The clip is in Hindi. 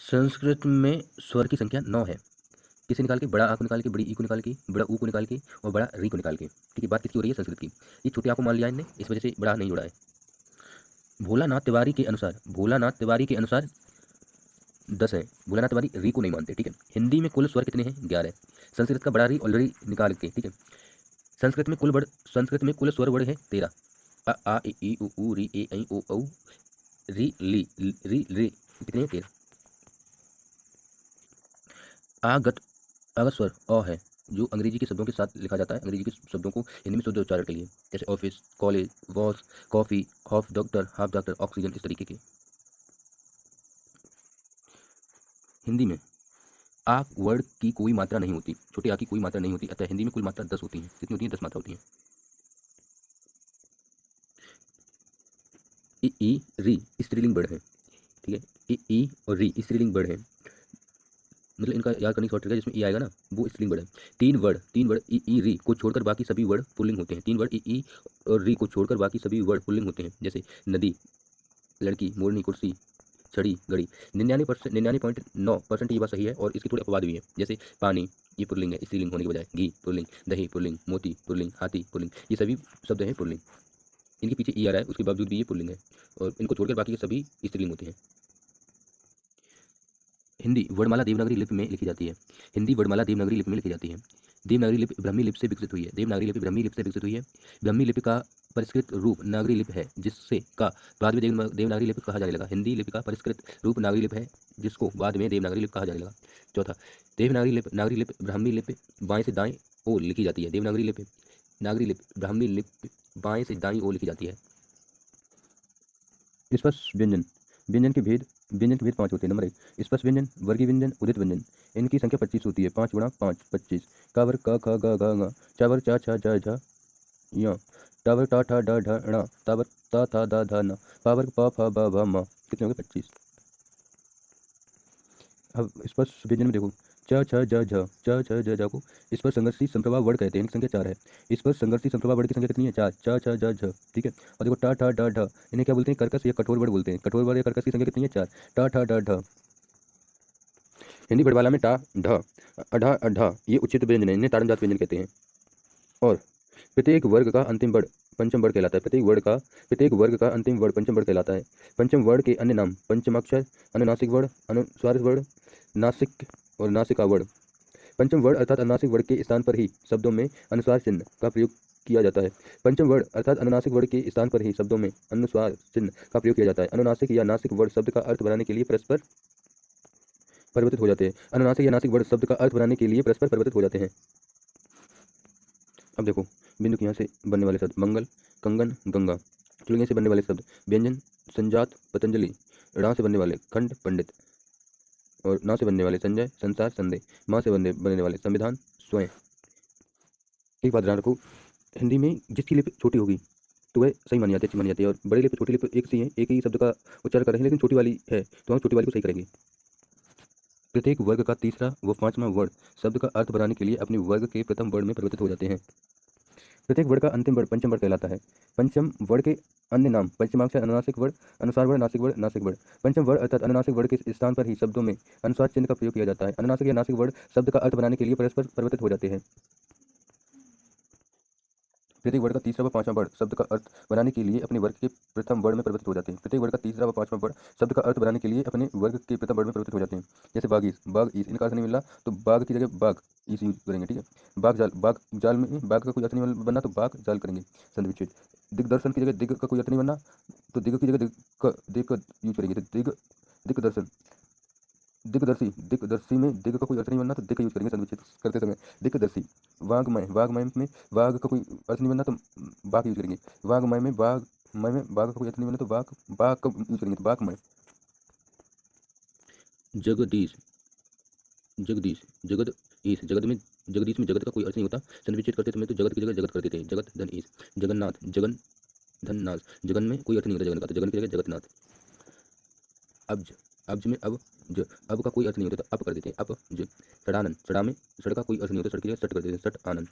संस्कृत में स्वर की संख्या 9 है। किसे निकाल के? बड़ा आ को निकाल के, बड़ी ई को निकाल के, बड़ा ऊ को निकाल के और बड़ा री को निकाल के। ठीक है, बात किसकी हो रही है? संस्कृत की। ये छोटे आ को मान लिया इनने, इस वजह से बड़ा आ नहीं जुड़ा है। भोलानाथ तिवारी के अनुसार 10 है। भोलानाथ तिवारी री को नहीं मानते। ठीक है, हिंदी में कुल स्वर कितने हैं? 11। संस्कृत का बड़ा री ऑलरेडी निकाल के। ठीक है, संस्कृत में कुल स्वर वर्ड है 13। अ आ इ ई उ ऊ री ए ऐ ओ औ री ली री रे कितने हैं? 13। आगत आगत स्वर अ है, जो अंग्रेजी के शब्दों के साथ लिखा जाता है। अंग्रेजी के शब्दों को हिंदी में शुद्ध उच्चारण के लिए, जैसे office, college, watch, coffee, half doctor, oxygen, इस तरीके के। हिंदी में आ वर्ड की कोई मात्रा नहीं होती, छोटे आ की कोई मात्रा नहीं होती, अतः हिंदी में कुल मात्रा 10 होती है। कितनी होती है? 10 मात्रा होती है। इ ई री स्त्रीलिंग वर्ड है। ठीक है, इ ई और री स्त्रीलिंग वर्ड है, मतलब इनका याद करने की शॉर्ट ट्रिक है, जिसमें ई आएगा ना वो स्त्रीलिंग वर्ड है। तीन वर्ड ई ई री को छोड़कर बाकी सभी वर्ड पुल्लिंग होते हैं। तीन वर्ड ई ई और री को छोड़कर बाकी सभी वर्ड पुल्लिंग होते हैं, जैसे नदी, लड़की, मोरनी, कुर्सी, छड़ी, घड़ी। 99.9% ये बात सही है, और इसके थोड़े अपवाद भी हैं, जैसे पानी, ये पुल्लिंग है स्त्रीलिंग होने के बजाय। घी पुल्लिंग, दही पुल्लिंग, मोती पुल्लिंग, हाथी पुल्लिंग, ये सभी शब्द हैं पुल्लिंग। इनके पीछे ई आ रहा है, उसके बावजूद भी ये पुल्लिंग है, और इनको छोड़कर बाकी के सभी स्त्रीलिंग होते हैं। हिंदी वर्णमाला देवनागरी लिपि में लिखी जाती है। हिंदी वर्णमाला देवनागरी लिपि में लिखी जाती है। देवनागरी लिपि ब्राह्मी लिपि से विकसित हुई है। देवनागरी लिपि ब्राह्मी लिपि से विकसित हुई है। ब्राह्मी लिपि का परिष्कृत रूप नागरी लिपि है, जिससे का बाद में देवनागरी लिपि कहा जाने लगा। हिंदी लिपि का परिष्कृत रूप नागरी लिपि है, जिसको बाद में देवनागरी लिपि कहा जाने लगा। चौथा, देवनागरी लिपि नागरी लिपि ब्राह्मी लिपि बाएं से दाएं ओर लिखी जाती है। देवनागरी लिपि नागरी लिपि ब्राह्मी लिपि बाएं से दाईं ओर लिखी जाती है। स्पष्ट व्यंजन व्यंजन के भेद 5 होते हैं। नंबर 1, स्पष्ट व्यंजन, वर्गीय व्यंजन, उदित व्यंजन। इनकी संख्या 25 होती है। 5 गुणा 5 25। कावर क ख ग घ ङ, चावर चा छ ज झ य, टावर टा ठा ड ढ ण, तावर ता था दा ध न, पावर प फ ब भ म। कितने हो गए? 25। अब स्पष्ट व्यंजन में देखो, च छ ज झ, च छ ज झ को स्पष्ट संघर्षी संप्रभा वर्ड कहते हैं। इनकी संख्या 4 है। स्पष्ट संघर्षी संप्रभा वर्ड की संख्या कितनी है? 4। च छ ज झ। ठीक है, और देखो ट ठ ड ढ, इन्हें क्या बोलते हैं? कर्कश या कठोर वर्ड बोलते हैं। कठोर वर्ड या कर्कश की संख्या कितनी है? 4। ट ठ ड ढ। हिंदी वर्णमाला में टा ढ अढ़ अढ़ ये उच्चित व्यंजन है, इन्हें ताड़नजात व्यंजन कहते हैं। और प्रत्येक वर्ग का अंतिम वर्ड पंचम वर्ड कहलाता है। प्रत्येक वर्ग का अंतिम वर्ड पंचम वर्ड कहलाता है। पंचम वर्ड के अन्य नाम पंचमाक्षर, अनुनासिक वर्ड, अनुस्वार वर्ड, नासिक और नासिका वर्ड। पंचम वर्ड अर्थात अनुनासिक वर्ड के स्थान पर ही शब्दों में अनुस्वार चिन्ह का प्रयोग किया जाता है। पंचम वर्ड अर्थात अनुनासिक वर्ड के स्थान पर ही शब्दों में अनुस्वार चिन्ह का प्रयोग किया जाता है। अनुनासिक या नासिक वर्ड शब्द का अर्थ बनाने के लिए परस्पर परिवर्तित हो जाते हैं। अनुनासिक या नासिक वर्ड शब्द का अर्थ बनाने के लिए परस्पर परिवर्तित हो जाते हैं। अब देखो, बिंदु के यहाँ से बनने वाले शब्द मंगल, कंगन, गंगा। चुलंगे से बनने वाले शब्द व्यंजन, संजात, पतंजलि। ड़ा से बनने वाले खंड, पंडित। और ना से बनने वाले संजय, संसार, संदेह। माँ से बनने वाले संविधान, स्वयं। एक बात ध्यान रखो, हिंदी में जिसकी लिपि छोटी होगी तो वह सही मानी जाती है, अच्छी मानी जाती है। और बड़ी लिपि छोटी लिपि एक सी है, एक ही शब्द का उच्चारण कर रहे हैं, लेकिन छोटी वाली है तो हम छोटी वाली को सही करेंगे। प्रत्येक वर्ग का तीसरा व पांचवा वर्ण शब्द का अर्थ बनाने के लिए अपने वर्ग के प्रथम वर्ण में परिवर्तित हो जाते हैं। प्रत्येक वर्ण का अंतिम वर्ण पंचम वर्ण कहलाता है। पंचम वर्ण के अन्य नाम पंचमाक्षर, अनुनासिक वर्ण, अनुसार वर्ण, नासिक वर्ण, नासिक वर्ण। पंचम वर्ण अर्थात अनुनासिक वर्ण के स्थान पर ही शब्दों में अनुस्वार चिन्ह का प्रयोग किया जाता है। अनुनासिक या नासिक वर्ण शब्द का अर्थ बनाने के लिए परस्पर परिवर्तित हो जाते हैं। प्रत्येक वर्ग का तीसरा व पांचवा वर्ण शब्द का अर्थ बनाने के लिए अपने वर्ग के प्रथम वर्ण में परिवर्तित हो जाते हैं। प्रत्येक वर्ग का तीसरा व पांचवा वर्ण शब्द का अर्थ बनाने के लिए अपने वर्ग के प्रथम वर्ण में परिवर्तित हो जाते हैं। जैसे बागीस, बाग ईस, इनका अर्थ नहीं मिल रहा तो बाग की जगह बाग ईस यूज करेंगे। ठीक है, बाग जाल में बाग का कोई अर्थ नहीं बनना तो बाग जाल करेंगे। संधिविच्छेद, दिग्दर्शन की जगह दिग का कोई अर्थ नहीं बनना तो दिग की जगह दिग का यूज करेंगे। तो दिग्दर्शन, दिग्दर्शी में दिग का कोई अर्थ नहीं बनना तो दिग का यूज करेंगे संविच्छेद करते समय। दिग्दर्शी, वाग्मय में वाग का कोई अर्थ नहीं बनना तो बाग यूज करेंगे। वाग्मय में बाग का कोई अर्थ नहीं बनना तो बाग का यूज करेंगे, तो वाग्मय। जगदीश, जगदीश, जगद ईश, जगदीश में जगत का कोई अर्थ नहीं होता। संविच्छेद करते समय तो जगत की जगह जगत कर देते हैं। जगत धन ईश, जगन्नाथ, जगन धन नाथ। जगन में कोई अर्थ नहीं होता जगन का, तो जगन की जगह जगतनाथ। अब्ज, अब्ज में अब का कोई अर्थ नहीं होता तो अप कर देते हैं, अप ज। सड़ानन, सड़ा में सड़ का कोई अर्थ नहीं होता, सड़ की जगह सट कर देते हैं, सट आनंद।